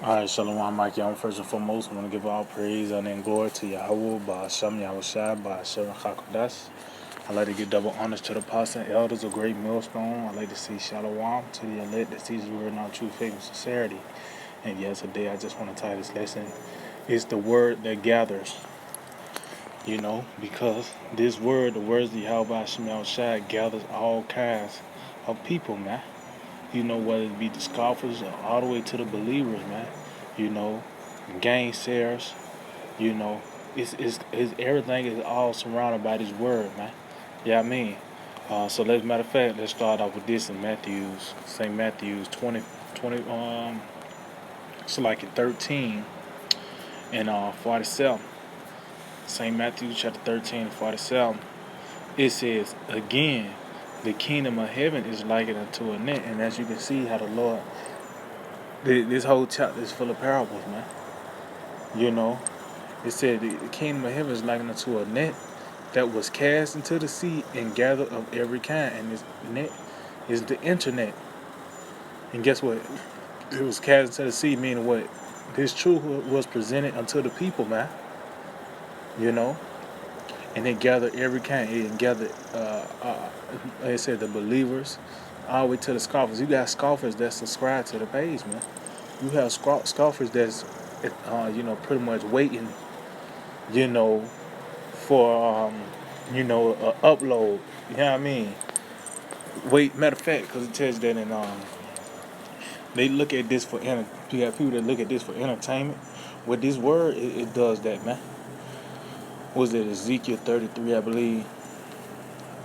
All right, Shalom, Mike. I'm first and foremost. I want to give all praise and then glory to Yahweh, Ba'Shem Yahushai, Ba'Shem Chakodash. I like to give double honors to the apostles and elders of Great Millstone. I like to say Shalom to the elect that sees the word in our true faith and sincerity. And yes, today I just want to title this lesson, it's the word that gathers. Because this word, the words of Yahweh, Ba'Shem Yahushai, gathers all kinds of people, man. Whether it be the scoffers or all the way to the believers, man. You know, gainsayers, you know, it's everything is all surrounded by this word, man. Yeah, I mean. So matter of fact, let's start off with this in St. Matthew's 20, it's like in 13 and 47. St. Matthew chapter 13 and 47. It says, again, the kingdom of heaven is likened unto a net. And as you can see how the Lord, this whole chapter is full of parables, man. It said the kingdom of heaven is likened unto a net that was cast into the sea and gathered of every kind. And this net is the internet. And guess what? It was cast into the sea, meaning what? This truth was presented unto the people, man. You know? And it gathered every kind. It gathered, like I said, the believers, all the way to the scoffers. You got scoffers that subscribe to the page, man. You have scoffers that's, pretty much waiting, you know, for, a upload. You know what I mean? Wait, matter of fact, because it tells that they look at this for, you got people that look at this for entertainment. With this word, it does that, man. Was it Ezekiel 33, I believe?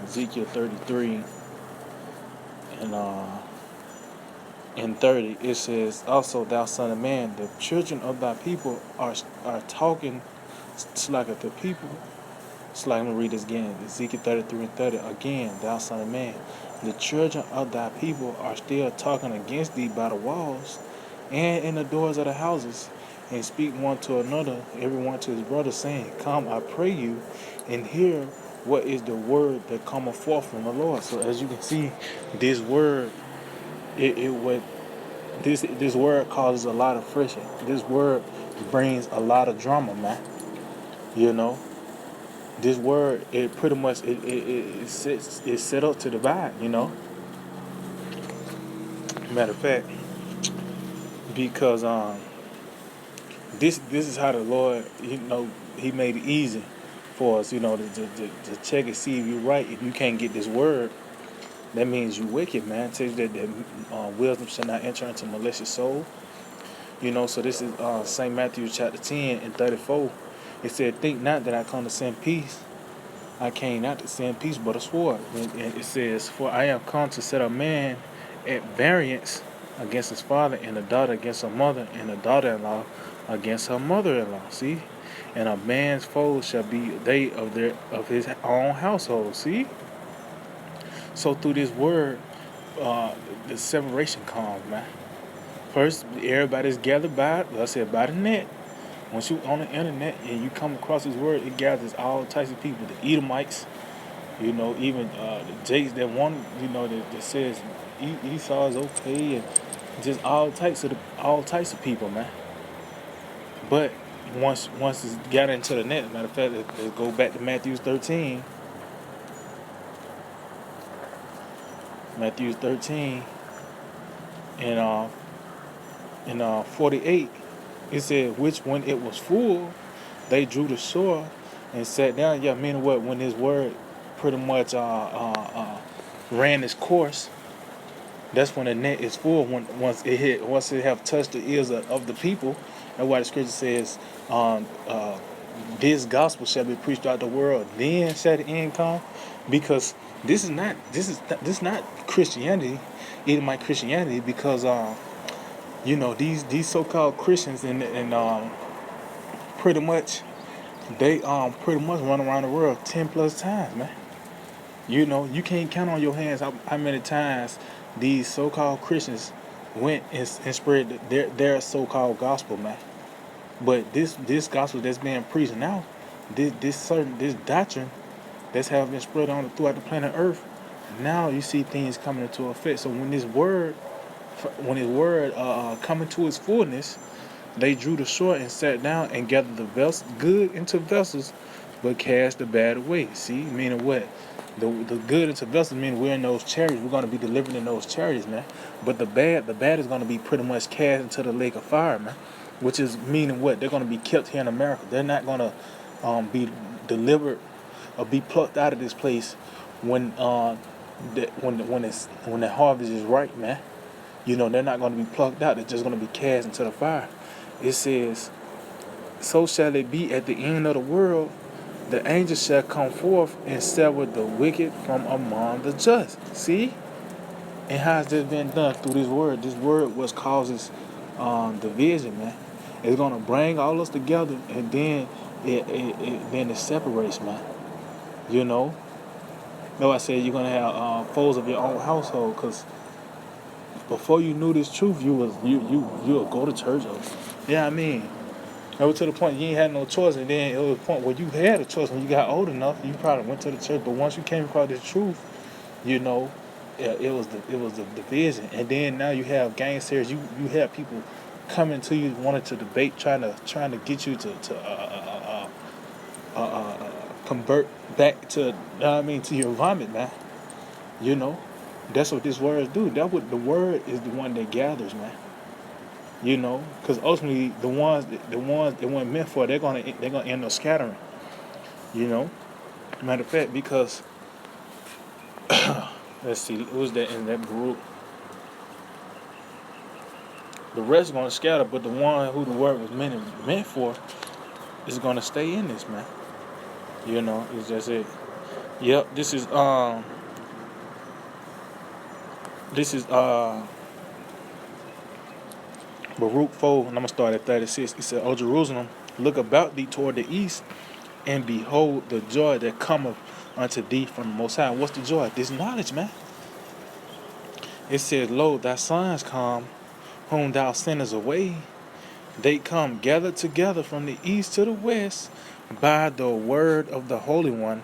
Ezekiel 33 and in 30, it says, also, thou son of man, the children of thy people are talking slack of the people. It's like, I'm going to read this again. Ezekiel 33 and 30. Again, thou son of man, the children of thy people are still talking against thee by the walls and in the doors of the houses, and speak one to another, every one to his brother, saying, come, I pray you, and hear what is the word that cometh forth from the Lord. So as you can see, this word, this word causes a lot of friction. This word brings a lot of drama, man. You know, this word, it pretty much it's set up to divide. Matter of fact, because this is how the Lord, He made it easy for us, to check and see if you're right. If you can't get this word, that means you wicked, man. It tells you that wisdom shall not enter into malicious soul. So this is St. Matthew chapter 10 and 34. It said, think not that I come to send peace. I came not to send peace, but a sword. And it says, for I am come to set a man at variance against his father, and a daughter against her mother, and a daughter-in-law against her mother-in-law. See? And a man's foes shall be they of his own household. See? So through this word, the separation comes, man. First, everybody's gathered by the net. Once you on the internet and you come across this word, it gathers all types of people. The Edomites, even the Jakes that want, that says Esau is okay, and just all types of people, man. But once it's got into the net, matter of fact, let's go back to Matthew 13. Matthew 13 and 48. It said, which when it was full, they drew the shore and sat down. Yeah, meaning what? When this word pretty much ran its course, that's when the net is full. Once it have touched the ears of the people. That's why the scripture says, this gospel shall be preached out the world. Then shall the end come, because this is not Christianity, even my Christianity, because these so-called Christians and pretty much they pretty much run around the world 10 plus times, man. You can't count on your hands how many times these so-called Christians went and spread their so-called gospel, man. But this gospel that's being preached now, this doctrine that's have been spread on throughout the planet Earth, now you see things coming into effect. So when this word when his word coming to its fullness, they drew the short and sat down and gathered the good into vessels, but cast the bad away. See, meaning what? The good into vessels meaning we're in those chariots. We're going to be delivered in those chariots, man. But the bad is going to be pretty much cast into the lake of fire, man. Which is meaning what? They're going to be kept here in America. They're not going to be delivered or be plucked out of this place when when the harvest is right, man. You know, they're not going to be plucked out. They're just going to be cast into the fire. It says, so shall it be at the end of the world. The angels shall come forth and sever the wicked from among the just. See? And how has this been done? Through this word. This word was causes division, man. It's going to bring all us together, and then it separates, man. You know? No, I said you're going to have foes of your own household, because before you knew this truth, you would go to church. Yeah, I mean, it was to the point you ain't had no choice, and then it was the point where you had a choice. When you got old enough, you probably went to the church. But once you came across this truth, you know, it was the division. And then now you have gangsters. You have people coming to you wanting to debate, trying to get you to convert back to, you know what I mean, to your vomit, man. You know, that's what this word do. That what the word is, the one that gathers, man. You know, because ultimately the ones it wasn't meant for, they're gonna end up scattering. You know, matter of fact, because let's see, who's that in that group? The rest are gonna scatter, but the one who the word was meant for is gonna stay in this, man. You know, it's just it. Yep, this is Baruch 4, and I'm gonna start at 36. It said, O Jerusalem, look about thee toward the east, and behold the joy that cometh unto thee from the Most High. What's the joy? This knowledge, man. It says, lo, thy sons come, whom thou sendest away. They come gathered together from the east to the west by the word of the Holy One,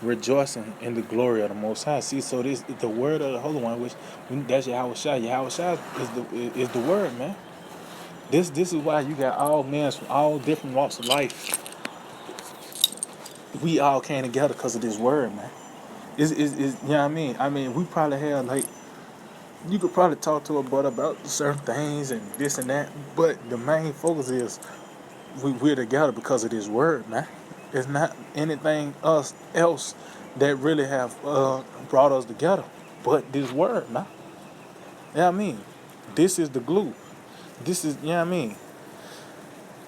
rejoicing in the glory of the Most High. See, so this is the word of the Holy One, which that's Yahweh Shai. Yahweh Shai is the word, man. This is why you got all men from all different walks of life. We all came together because of this word, man. Is you know what I mean? I mean, we probably have, like, you could probably talk to a brother about certain things and this and that, but the main focus is we're together because of this word, man. It's not anything else that really have brought us together, but this word, man. You know what I mean? This is the glue. This is, you know what I mean?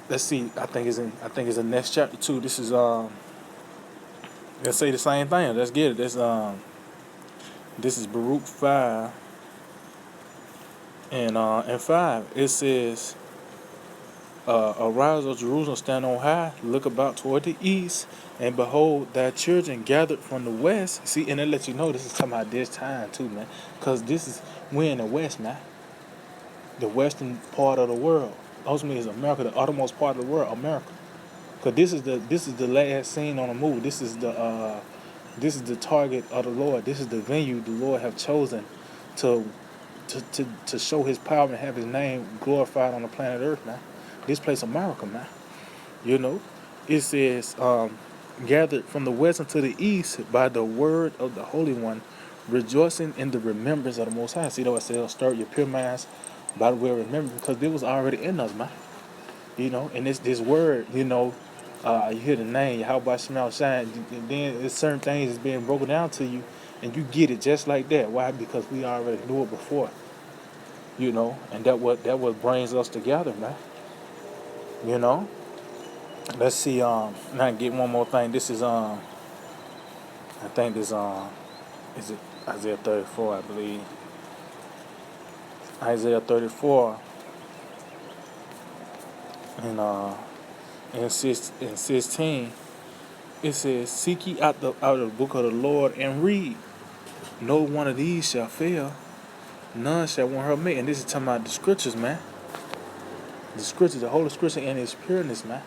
Let's see. I think it's in next chapter 2. This is let's say the same thing. Let's get it. This is Baruch 5 and 5. It says, arise, O Jerusalem, stand on high, look about toward the east, and behold, thy children gathered from the west. See, and it lets you know this is talking about this time too, man. Because we're in the west, man. The western part of the world. Ultimately is America, the uttermost part of the world, America. Because this is the last scene on the move. This is the target of the Lord. This is the venue the Lord have chosen to show His power and have His name glorified on the planet Earth, man. This place, America, man. You know, it says, gathered from the west unto the east by the word of the Holy One, rejoicing in the remembrance of the Most High. See, though I said, stir your pure minds by the way of remembrance, because it was already in us, man. You know, and this word, you know, you hear the name, Yahweh Shemel Shine, and then there's certain things that's being broken down to you, and you get it just like that. Why? Because we already knew it before. You know, and that what brings us together, man. You know. Let's see. Now get one more thing. This is I think this is it Isaiah 34, I believe. Isaiah 34 and 16. It says, seek ye out of the book of the Lord and read. No one of these shall fail. None shall want her mate. And this is talking about the scriptures, man. The scriptures, the Holy Scripture in its pureness, man.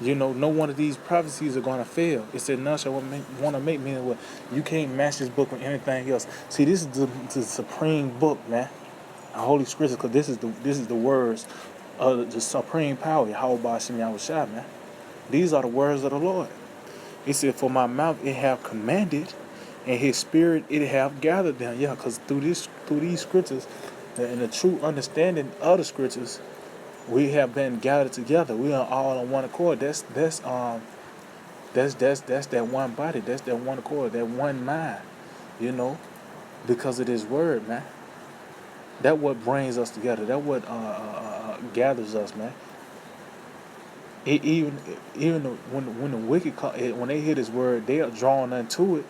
You know, no one of these prophecies are going to fail. It said none shall want to make, meaning what? You can't match this book with anything else. See, this is the supreme book, man. Holy Scripture, because this is the words of the supreme power, Yahweh Shem Yahushua, man. These are the words of the Lord. He said, "For my mouth it have commanded, and His Spirit it have gathered them." Yeah, because through these scriptures, and the true understanding of the scriptures, we have been gathered together. We are all on one accord. That's that one body. That's that one accord. That one mind. You know, because of this word, man. That what brings us together. That what gathers us, man. It, even when the wicked when they hear this word, they are drawn unto it.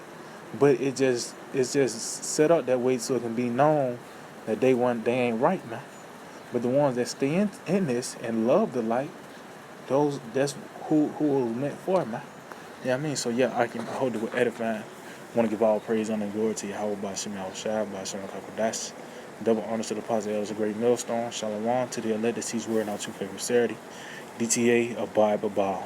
But it's just set up that way so it can be known that they ain't right, man. But the ones that stay in this and love the light, that's who it was meant for, man. Yeah, I mean, so yeah, I hold it with edifying. I want to give all praise, honor, and glory to Yahweh by Shem Yahushua, by Shem Kakodash. Double honor to the Apostle Elders, a great millstone. Shalom to the elect that sees word and our true favorite Saturday. DTA, abide, babal.